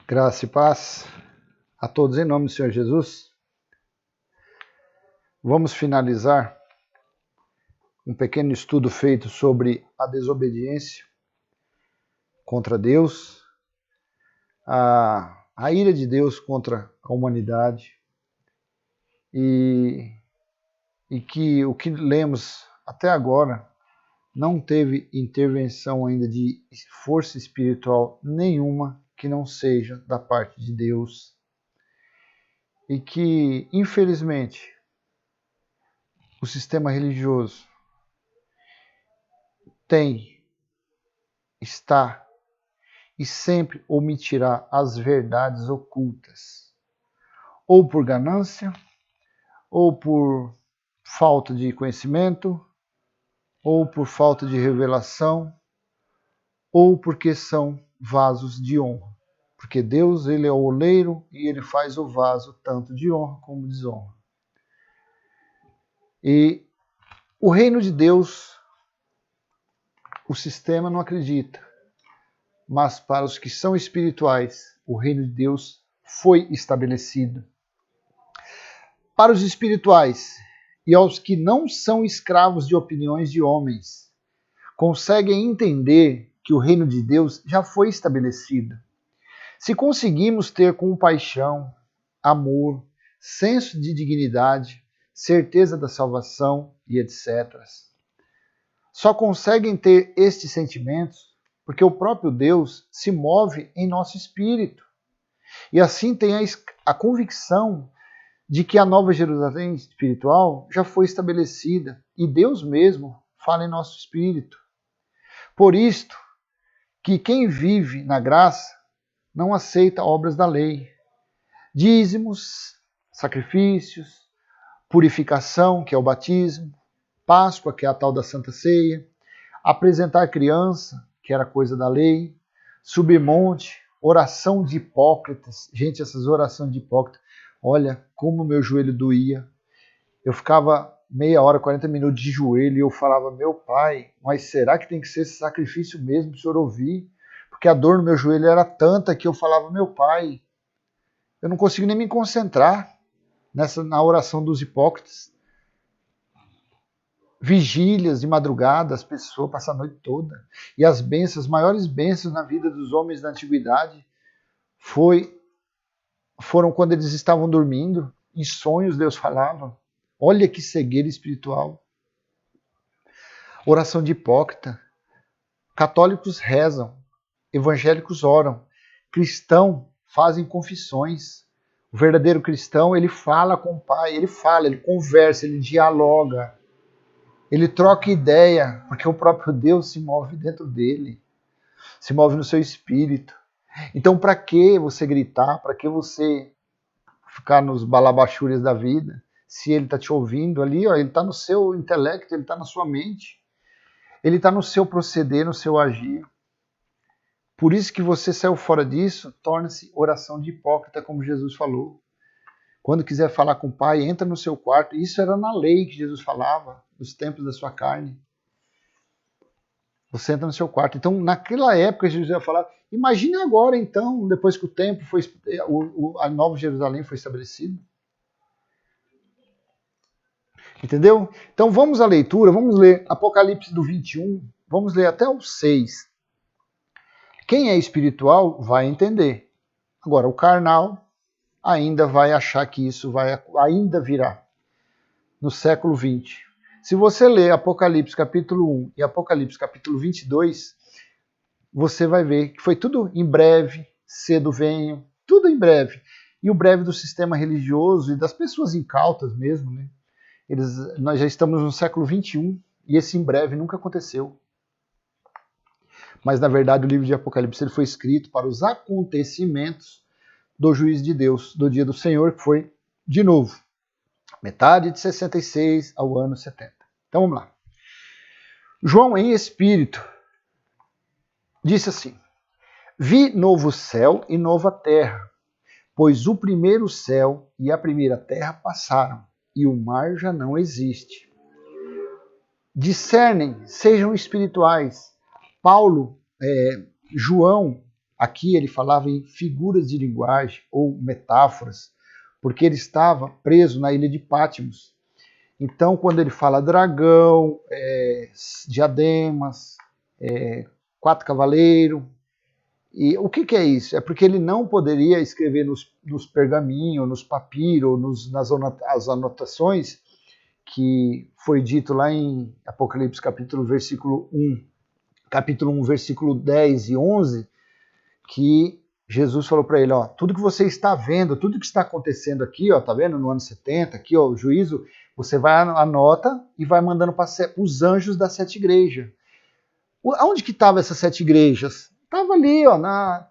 Graça e paz a todos em nome do Senhor Jesus. Vamos finalizar um pequeno estudo feito sobre a desobediência contra Deus, a ira de Deus contra a humanidade e que o que lemos até agora não teve intervenção ainda de força espiritual nenhuma que não seja da parte de Deus e que, infelizmente, o sistema religioso está e sempre omitirá as verdades ocultas, ou por ganância, ou por falta de conhecimento, ou por falta de revelação, ou porque são vasos de honra. Porque Deus, ele é o oleiro e ele faz o vaso tanto de honra como desonra. E o reino de Deus, o sistema não acredita, mas para os que são espirituais, o reino de Deus foi estabelecido. Para os espirituais e aos que não são escravos de opiniões de homens, conseguem entender que o reino de Deus já foi estabelecido. Se conseguimos ter compaixão, amor, senso de dignidade, certeza da salvação e etc., só conseguem ter estes sentimentos porque o próprio Deus se move em nosso espírito. E assim tem a convicção de que a Nova Jerusalém espiritual já foi estabelecida e Deus mesmo fala em nosso espírito. Por isto, que quem vive na graça não aceita obras da lei, dízimos, sacrifícios, purificação, que é o batismo, Páscoa, que é a tal da Santa Ceia, apresentar criança, que era coisa da lei, subir monte, oração de Hipócrates. Gente, essas orações de Hipócrates, olha como meu joelho doía. Eu ficava meia hora, 40 minutos de joelho e eu falava, meu pai, mas será que tem que ser esse sacrifício mesmo para o senhor ouvir? Porque a dor no meu joelho era tanta que eu falava, meu pai, eu não consigo nem me concentrar na oração dos Hipócrates. Vigílias de madrugada, as pessoas passam a noite toda. E as bênçãos, as maiores bênçãos na vida dos homens da antiguidade foram quando eles estavam dormindo, em sonhos Deus falava. Olha que cegueira espiritual. Oração de hipócrita. Católicos rezam, evangélicos oram, cristãos fazem confissões. O verdadeiro cristão, ele fala com o Pai, ele conversa, ele dialoga. Ele troca ideia, porque o próprio Deus se move dentro dele, se move no seu espírito. Então, para que você gritar? Para que você ficar nos balabachúrias da vida? Se ele está te ouvindo ali, ó, ele está no seu intelecto, ele está na sua mente, ele está no seu proceder, no seu agir. Por isso que você saiu fora disso, torna-se oração de hipócrita, como Jesus falou. Quando quiser falar com o Pai, entra no seu quarto. Isso era na lei que Jesus falava, dos tempos da sua carne. Você entra no seu quarto. Então, naquela época, Jesus ia falar, imagine agora, então, depois que o templo foi, a Nova Jerusalém foi estabelecida. Entendeu? Então, vamos à leitura, vamos ler Apocalipse do 21, vamos ler até o 6. Quem é espiritual vai entender. Agora, o carnal ainda vai achar que isso ainda virá no século 20. Se você ler Apocalipse capítulo 1 e Apocalipse capítulo 22, você vai ver que foi tudo em breve, cedo venho, tudo em breve. E o breve do sistema religioso e das pessoas incautas mesmo, né? Nós já estamos no século 21 e esse em breve nunca aconteceu. Mas, na verdade, o livro de Apocalipse ele foi escrito para os acontecimentos do juízo de Deus, do dia do Senhor, que foi, de novo, metade de 66 ao ano 70. Então vamos lá. João, em espírito, disse assim: vi novo céu e nova terra, pois o primeiro céu e a primeira terra passaram, e o mar já não existe. Discernem, sejam espirituais. Paulo, João, Aqui ele falava em figuras de linguagem ou metáforas, porque ele estava preso na ilha de Patmos. Então, quando ele fala dragão, diademas, 4 cavaleiros, e o que é isso? É porque ele não poderia escrever nos pergaminhos, nos papiros, nas anotações, que foi dito lá em Apocalipse capítulo 1, versículo 10 e 11, que Jesus falou para ele, ó, tudo que você está vendo, tudo que está acontecendo aqui, ó, tá vendo, no ano 70, aqui, ó, o juízo, você vai, anota e vai mandando para os anjos das 7 igrejas. Aonde que estavam essas 7 igrejas? Estava ali, ó, na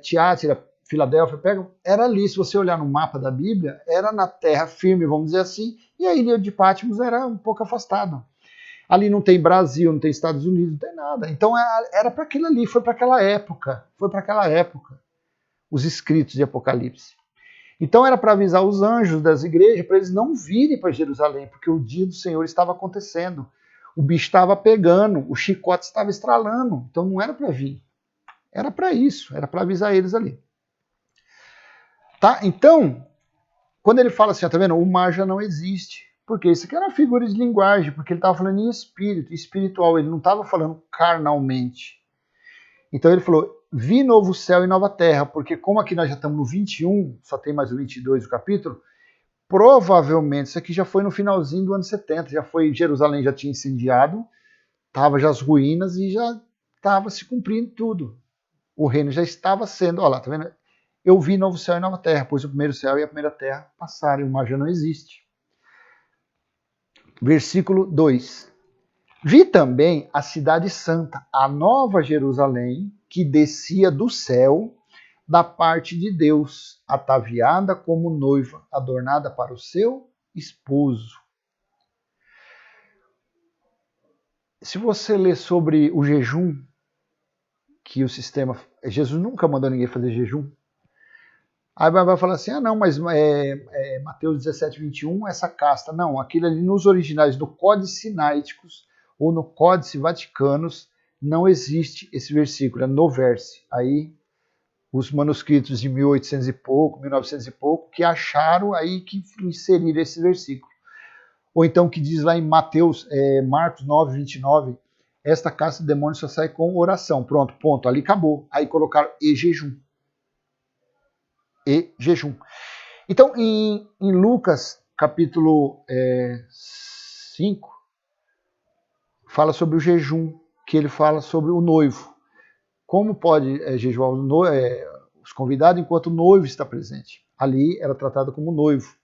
Tiátira, Filadélfia, era ali, se você olhar no mapa da Bíblia, era na terra firme, vamos dizer assim, e a ilha de Patmos era um pouco afastada. Ali não tem Brasil, não tem Estados Unidos, não tem nada. Então era para aquilo ali, foi para aquela época, os escritos de Apocalipse. Então era para avisar os anjos das igrejas, para eles não virem para Jerusalém, porque o dia do Senhor estava acontecendo. O bicho estava pegando, o chicote estava estralando, então não era para vir. Era para isso, era para avisar eles ali. Tá? Então, quando ele fala assim, ó, tá vendo? O mar já não existe. Porque isso aqui era uma figura de linguagem, porque ele estava falando em espírito, espiritual, ele não estava falando carnalmente. Então ele falou, vi novo céu e nova terra, porque como aqui nós já estamos no 21, só tem mais o 22 do capítulo, provavelmente isso aqui já foi no finalzinho do ano 70, já foi, Jerusalém já tinha incendiado, estava já as ruínas e já estava se cumprindo tudo. O reino já estava sendo, olha lá, tá vendo? Eu vi novo céu e nova terra, pois o primeiro céu e a primeira terra passaram e o mar já não existe. Versículo 2. Vi também a cidade santa, a nova Jerusalém, que descia do céu, da parte de Deus, ataviada como noiva, adornada para o seu esposo. Se você ler sobre o jejum, que o sistema... Jesus nunca mandou ninguém fazer jejum. Aí vai falar assim, não, mas Mateus 17, 21, essa casta. Não, aquilo ali nos originais do Códice Sinaíticos ou no Códice Vaticanos não existe esse versículo, é noverse. Aí os manuscritos de 1800 e pouco, 1900 e pouco, que acharam aí que inseriram esse versículo. Ou então que diz lá em Marcos 9, 29, esta casta de demônios só sai com oração. Pronto, ponto, ali acabou. Aí colocaram e jejum. E jejum. Então, em Lucas, capítulo 5, fala sobre o jejum, que ele fala sobre o noivo. Como pode jejuar os convidados enquanto o noivo está presente? Ali era tratado como noivo.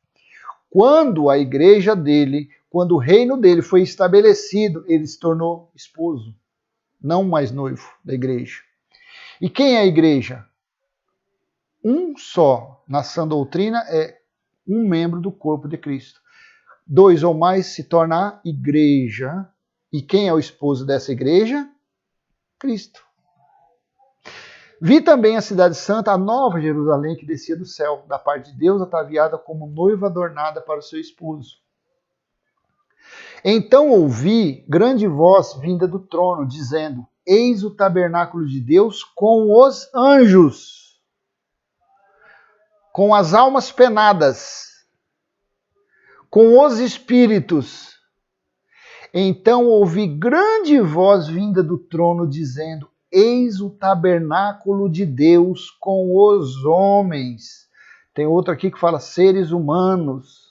Quando a igreja dele, quando o reino dele foi estabelecido, ele se tornou esposo, não mais noivo da igreja. E quem é a igreja? Um só, na sã doutrina, é um membro do corpo de Cristo. 2 ou mais se torna a igreja. E quem é o esposo dessa igreja? Cristo. Vi também a cidade santa, a nova Jerusalém, que descia do céu, da parte de Deus, ataviada como noiva adornada para o seu esposo. Então ouvi grande voz vinda do trono, dizendo, eis o tabernáculo de Deus com os anjos, com as almas penadas, com os espíritos. Então ouvi grande voz vinda do trono, dizendo, eis o tabernáculo de Deus com os homens. Tem outro aqui que fala seres humanos.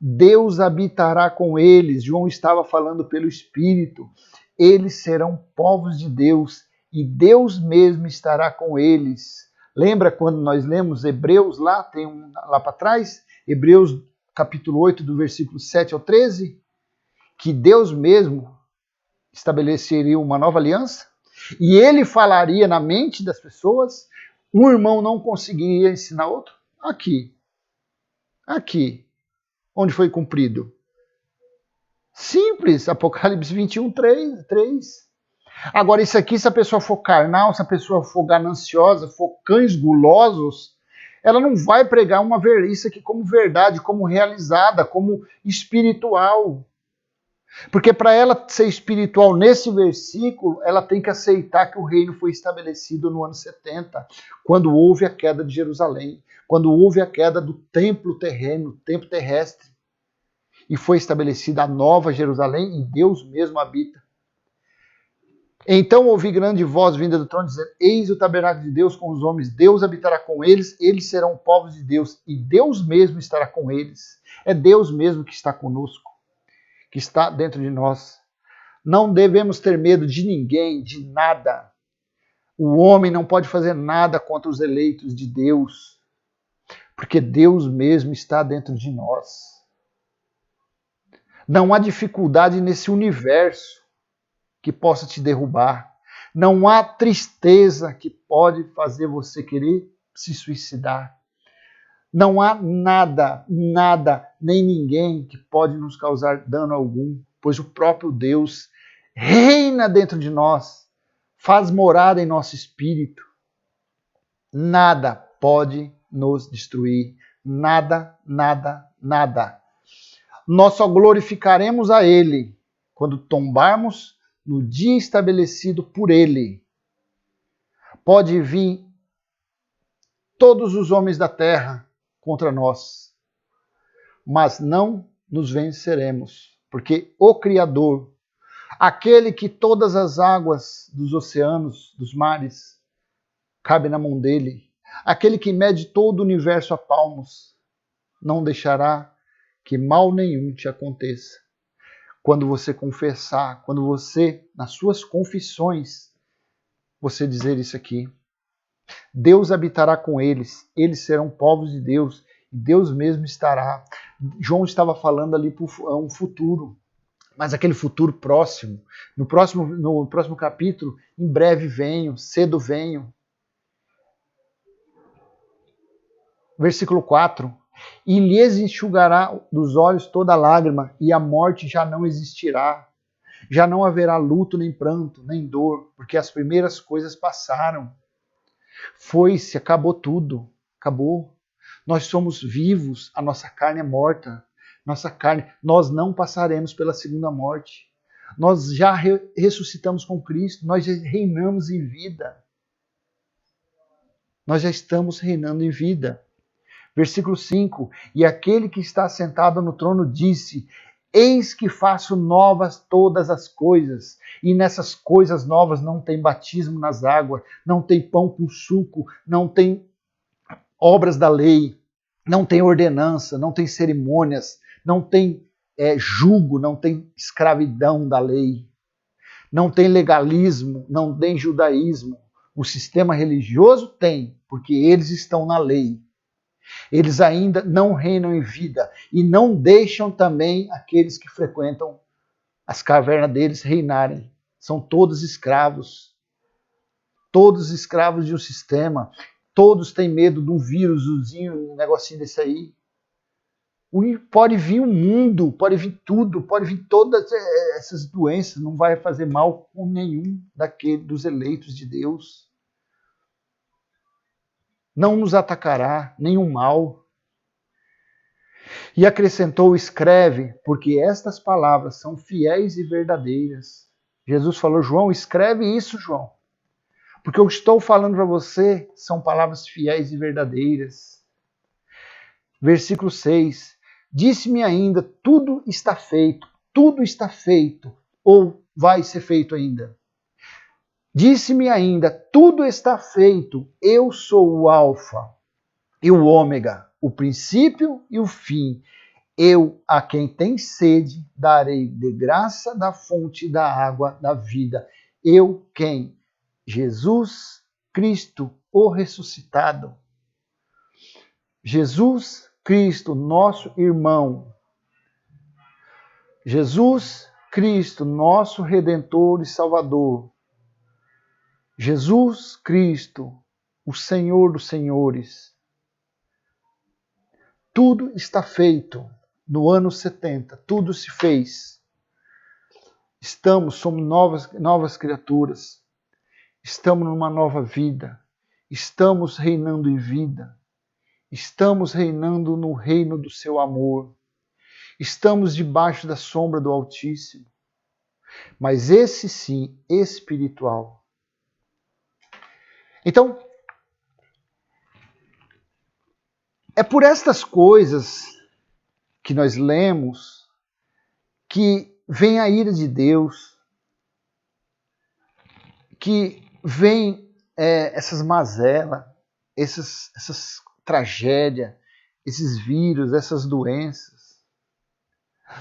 Deus habitará com eles. João estava falando pelo Espírito. Eles serão povos de Deus e Deus mesmo estará com eles. Lembra quando nós lemos Hebreus lá, lá para trás? Hebreus capítulo 8, do versículo 7 ao 13? Que Deus mesmo estabeleceria uma nova aliança? E ele falaria na mente das pessoas? Um irmão não conseguiria ensinar outro? Aqui. Onde foi cumprido? Simples, Apocalipse 21, 3. Agora, isso aqui, se a pessoa for carnal, se a pessoa for gananciosa, for cães gulosos, ela não vai pregar isso aqui como verdade, como realizada, como espiritual. Porque para ela ser espiritual nesse versículo, ela tem que aceitar que o reino foi estabelecido no ano 70, quando houve a queda de Jerusalém, quando houve a queda do templo terreno, templo terrestre, e foi estabelecida a nova Jerusalém e Deus mesmo habita. Então ouvi grande voz vinda do trono dizendo: eis o tabernáculo de Deus com os homens, Deus habitará com eles, eles serão povos de Deus, e Deus mesmo estará com eles. É Deus mesmo que está conosco, que está dentro de nós. Não devemos ter medo de ninguém, de nada. O homem não pode fazer nada contra os eleitos de Deus, porque Deus mesmo está dentro de nós. Não há dificuldade nesse universo que possa te derrubar. Não há tristeza que pode fazer você querer se suicidar. Não há nada, nem ninguém que pode nos causar dano algum, pois o próprio Deus reina dentro de nós, faz morada em nosso espírito. Nada pode nos destruir. Nada. Nós só glorificaremos a Ele quando tombarmos no dia estabelecido por Ele. Pode vir todos os homens da terra contra nós, mas não nos venceremos, porque o Criador, aquele que todas as águas dos oceanos, dos mares, cabe na mão dele, aquele que mede todo o universo a palmos, não deixará que mal nenhum te aconteça. Quando você confessar, quando você, nas suas confissões, você dizer isso aqui: Deus habitará com eles, eles serão povos de Deus, e Deus mesmo estará. João estava falando ali para um futuro, mas aquele futuro próximo. No próximo capítulo, em breve venho, cedo venho. Versículo 4. E lhes enxugará dos olhos toda lágrima, e a morte já não existirá. Já não haverá luto, nem pranto, nem dor, porque as primeiras coisas passaram. Foi-se, acabou tudo, acabou. Nós somos vivos, a nossa carne é morta. Nós não passaremos pela segunda morte. Nós já ressuscitamos com Cristo, nós já reinamos em vida. Nós já estamos reinando em vida. Versículo 5, e aquele que está sentado no trono disse: eis que faço novas todas as coisas, e nessas coisas novas não tem batismo nas águas, não tem pão com suco, não tem obras da lei, não tem ordenança, não tem cerimônias, não tem jugo, não tem escravidão da lei, não tem legalismo, não tem judaísmo. O sistema religioso tem, porque eles estão na lei. Eles ainda não reinam em vida e não deixam também aqueles que frequentam as cavernas deles reinarem. São todos escravos de um sistema. Todos têm medo de um vírusozinho, um negocinho desse aí. Pode vir o mundo, pode vir tudo, pode vir todas essas doenças, não vai fazer mal com nenhum dos eleitos de Deus. Não nos atacará nenhum mal. E acrescentou: escreve, porque estas palavras são fiéis e verdadeiras. Jesus falou: João, escreve isso, João. Porque eu estou falando para você são palavras fiéis e verdadeiras. Versículo 6. Disse-me ainda: tudo está feito, ou vai ser feito ainda. Disse-me ainda: tudo está feito, eu sou o Alfa e o Ômega, o princípio e o fim. Eu, a quem tem sede, darei de graça da fonte da água da vida. Eu, quem? Jesus Cristo, o ressuscitado. Jesus Cristo, nosso irmão. Jesus Cristo, nosso Redentor e Salvador. Jesus Cristo, o Senhor dos Senhores. Tudo está feito no ano 70, tudo se fez. Somos novas criaturas. Estamos numa nova vida. Estamos reinando em vida. Estamos reinando no reino do seu amor. Estamos debaixo da sombra do Altíssimo. Mas esse sim, espiritual. Então, é por estas coisas que nós lemos que vem a ira de Deus, que vem essas mazelas, essas tragédias, esses vírus, essas doenças.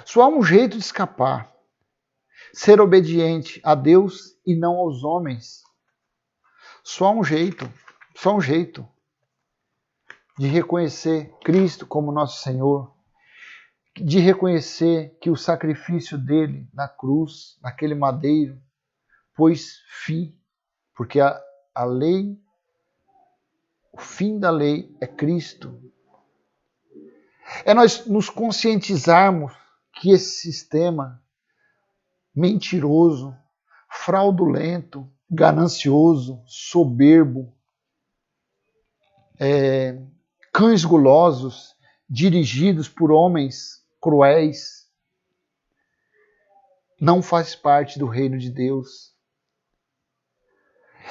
Só há um jeito de escapar. Ser obediente a Deus e não aos homens. Só há um jeito de reconhecer Cristo como nosso Senhor, de reconhecer que o sacrifício dele na cruz, naquele madeiro, pôs fim, porque a lei, o fim da lei é Cristo. É nós nos conscientizarmos que esse sistema mentiroso, fraudulento, ganancioso, soberbo, cães gulosos, dirigidos por homens cruéis, não faz parte do reino de Deus.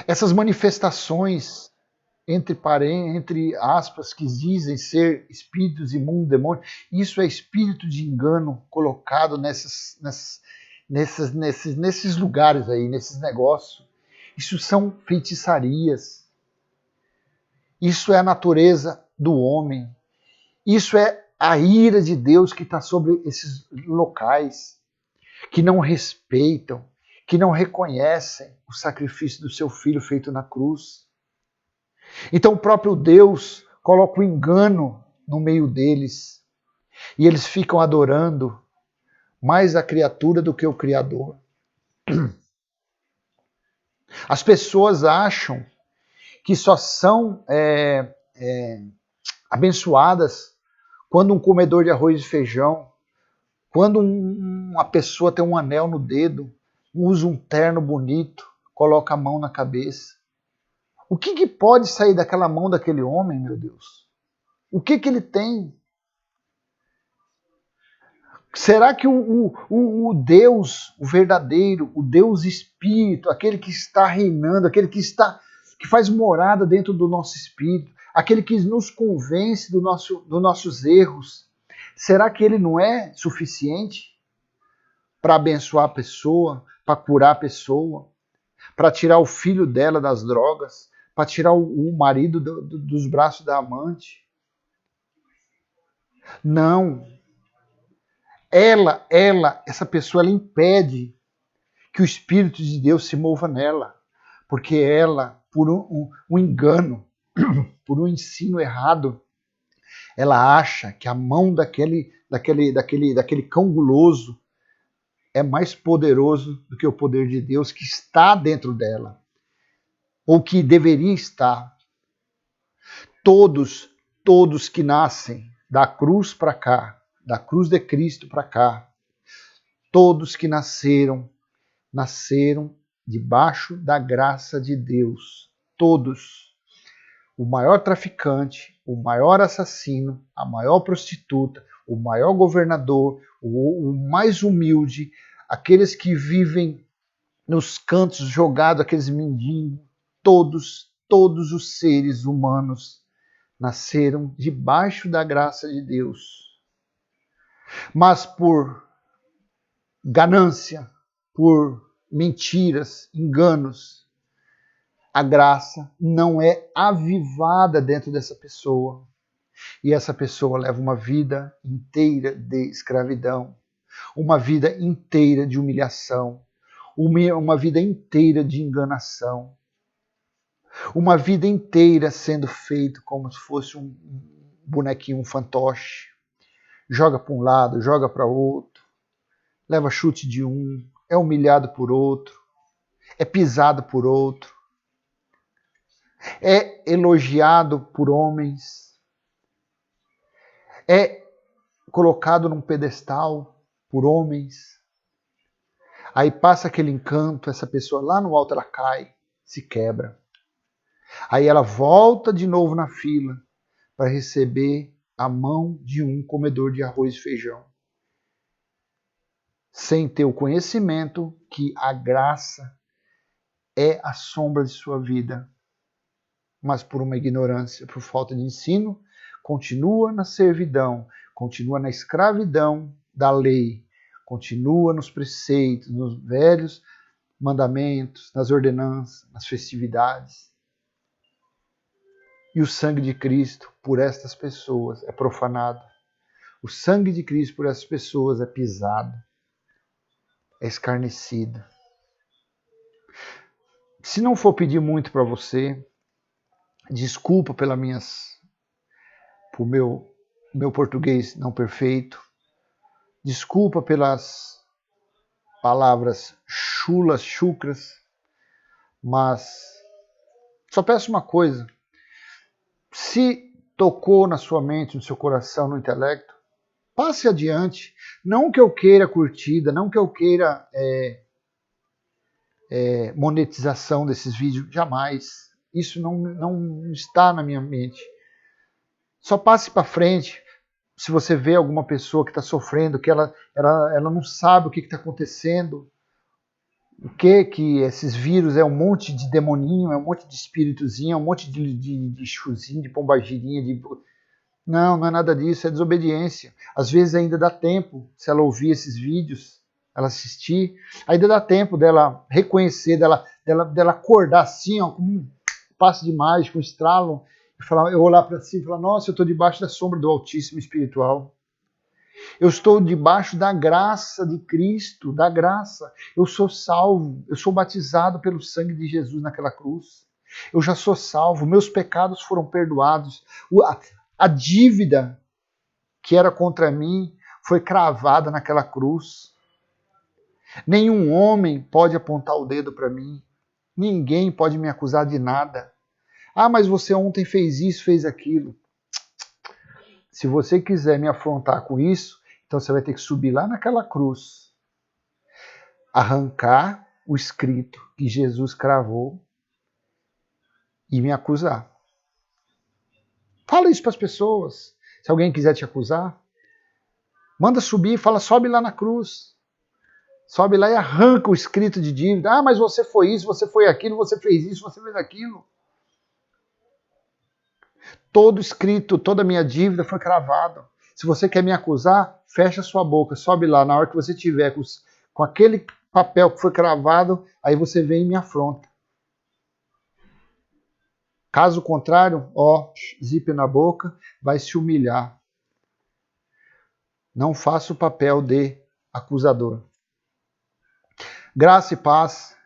Essas manifestações, entre aspas, que dizem ser espíritos imundos, demônios, isso é espírito de engano colocado nesses lugares aí, nesses negócios. Isso são feitiçarias. Isso é a natureza do homem. Isso é a ira de Deus que está sobre esses locais, que não respeitam, que não reconhecem o sacrifício do seu filho feito na cruz. Então o próprio Deus coloca o engano no meio deles e eles ficam adorando mais a criatura do que o Criador. As pessoas acham que só são abençoadas quando um comedor de arroz e feijão, quando uma pessoa tem um anel no dedo, usa um terno bonito, coloca a mão na cabeça. O que pode sair daquela mão daquele homem, meu Deus? O que ele tem? Será que o Deus, o verdadeiro, o Deus Espírito, aquele que está reinando, aquele que faz morada dentro do nosso espírito, aquele que nos convence dos nossos erros, será que ele não é suficiente para abençoar a pessoa, para curar a pessoa, para tirar o filho dela das drogas, para tirar o marido dos braços da amante? Não. Essa pessoa, ela impede que o Espírito de Deus se mova nela, porque ela, por um engano, por um ensino errado, ela acha que a mão daquele cão guloso é mais poderoso do que o poder de Deus que está dentro dela, ou que deveria estar. Todos que nascem da cruz para cá, da cruz de Cristo para cá, todos que nasceram debaixo da graça de Deus. Todos. O maior traficante, o maior assassino, a maior prostituta, o maior governador, o mais humilde, aqueles que vivem nos cantos jogados, aqueles mendigos, todos os seres humanos nasceram debaixo da graça de Deus. Mas por ganância, por mentiras, enganos, a graça não é avivada dentro dessa pessoa. E essa pessoa leva uma vida inteira de escravidão, uma vida inteira de humilhação, uma vida inteira de enganação, uma vida inteira sendo feito como se fosse um bonequinho, um fantoche. Joga para um lado, joga para outro, leva chute de um, é humilhado por outro, é pisado por outro, é elogiado por homens, é colocado num pedestal por homens. Aí passa aquele encanto, essa pessoa lá no alto ela cai, se quebra. Aí ela volta de novo na fila para receber a mão de um comedor de arroz e feijão. sem ter o conhecimento que a graça é a sombra de sua vida, mas por uma ignorância, por falta de ensino, continua na servidão, continua na escravidão da lei, continua nos preceitos, nos velhos mandamentos, nas ordenanças, nas festividades. E o sangue de Cristo por estas pessoas é profanado. O sangue de Cristo por essas pessoas é pisado, é escarnecido. Se não for pedir muito para você, desculpa por meu português não perfeito, desculpa pelas palavras chulas, chucras, mas só peço uma coisa: se tocou na sua mente, no seu coração, no intelecto, passe adiante. Não que eu queira curtida, não que eu queira monetização desses vídeos, jamais. Isso não está na minha mente. Só passe para frente. Se você vê alguma pessoa que está sofrendo, que ela não sabe o que está acontecendo, o que esses vírus é um monte de demoninho, é um monte de espíritozinho, é um monte de chuzinho, de pombagirinha, Não é nada disso, é desobediência. Às vezes ainda dá tempo, se ela ouvir esses vídeos, ela assistir, ainda dá tempo dela reconhecer, dela acordar assim, ó, como um passe de mágica, um estralo, e falar, eu olhar para si e falar, nossa, eu estou debaixo da sombra do Altíssimo espiritual. Eu estou debaixo da graça de Cristo, da graça. Eu sou salvo, eu sou batizado pelo sangue de Jesus naquela cruz. Eu já sou salvo, meus pecados foram perdoados. A dívida que era contra mim foi cravada naquela cruz. Nenhum homem pode apontar o dedo para mim. Ninguém pode me acusar de nada. Ah, mas você ontem fez isso, fez aquilo. Se você quiser me afrontar com isso, então você vai ter que subir lá naquela cruz, arrancar o escrito que Jesus cravou e me acusar. Fala isso para as pessoas. Se alguém quiser te acusar, manda subir, fala, sobe lá na cruz. Sobe lá e arranca o escrito de dívida. Ah, mas você foi isso, você foi aquilo, você fez isso, você fez aquilo. Todo escrito, toda a minha dívida foi cravada. Se você quer me acusar, fecha sua boca, sobe lá. Na hora que você tiver com aquele papel que foi cravado, aí você vem e me afronta. Caso contrário, ó, zipe na boca, vai se humilhar. Não faça o papel de acusador. Graça e paz,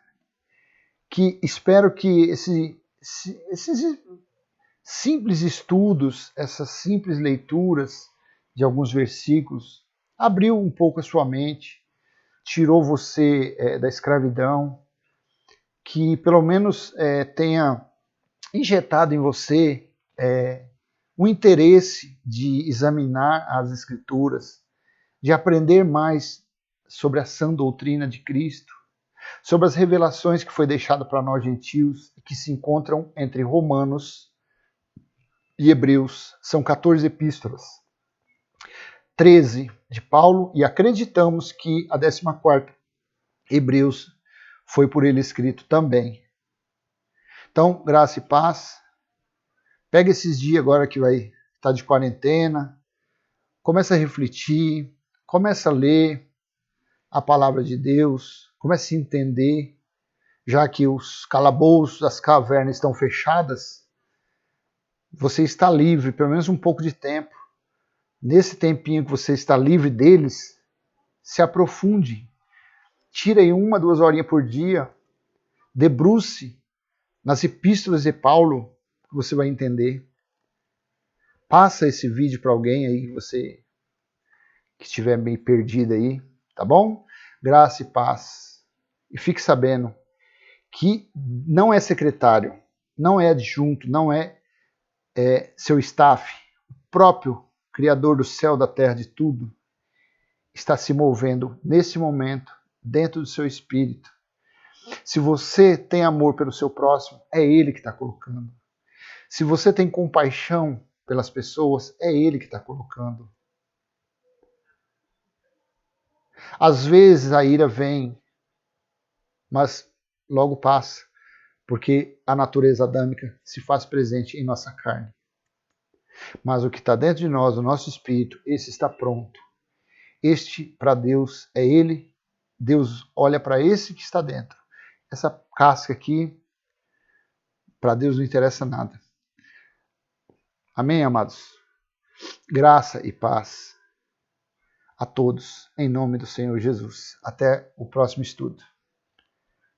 que espero que esses simples estudos, essas simples leituras de alguns versículos, abriu um pouco a sua mente, tirou você da escravidão, que pelo menos tenha injetado em você um interesse de examinar as Escrituras, de aprender mais sobre a sã doutrina de Cristo, sobre as revelações que foi deixada para nós gentios, que se encontram entre Romanos e Hebreus. São 14 epístolas. 13 de Paulo, e acreditamos que a 14ª, Hebreus, foi por ele escrito também. Então, graça e paz. Pega esses dias agora que vai estar de quarentena, começa a refletir, começa a ler a palavra de Deus, começa a entender, já que os calabouços, as cavernas estão fechadas, você está livre, pelo menos um pouco de tempo. Nesse tempinho que você está livre deles, se aprofunde. Tira aí 1, 2 horinhas por dia, debruce nas epístolas de Paulo, que você vai entender. Passa esse vídeo para alguém aí que estiver meio perdido aí, tá bom? Graça e paz. E fique sabendo que não é secretário, não é adjunto, não é seu staff, o próprio Criador do céu, da terra, de tudo, está se movendo nesse momento dentro do seu espírito. Se você tem amor pelo seu próximo, é Ele que está colocando. Se você tem compaixão pelas pessoas, é Ele que está colocando. Às vezes a ira vem, mas logo passa, porque a natureza adâmica se faz presente em nossa carne. Mas o que está dentro de nós, o nosso espírito, esse está pronto. Este, para Deus, é Ele. Deus olha para esse que está dentro. Essa casca aqui, para Deus não interessa nada. Amém, amados? Graça e paz a todos, em nome do Senhor Jesus. Até o próximo estudo.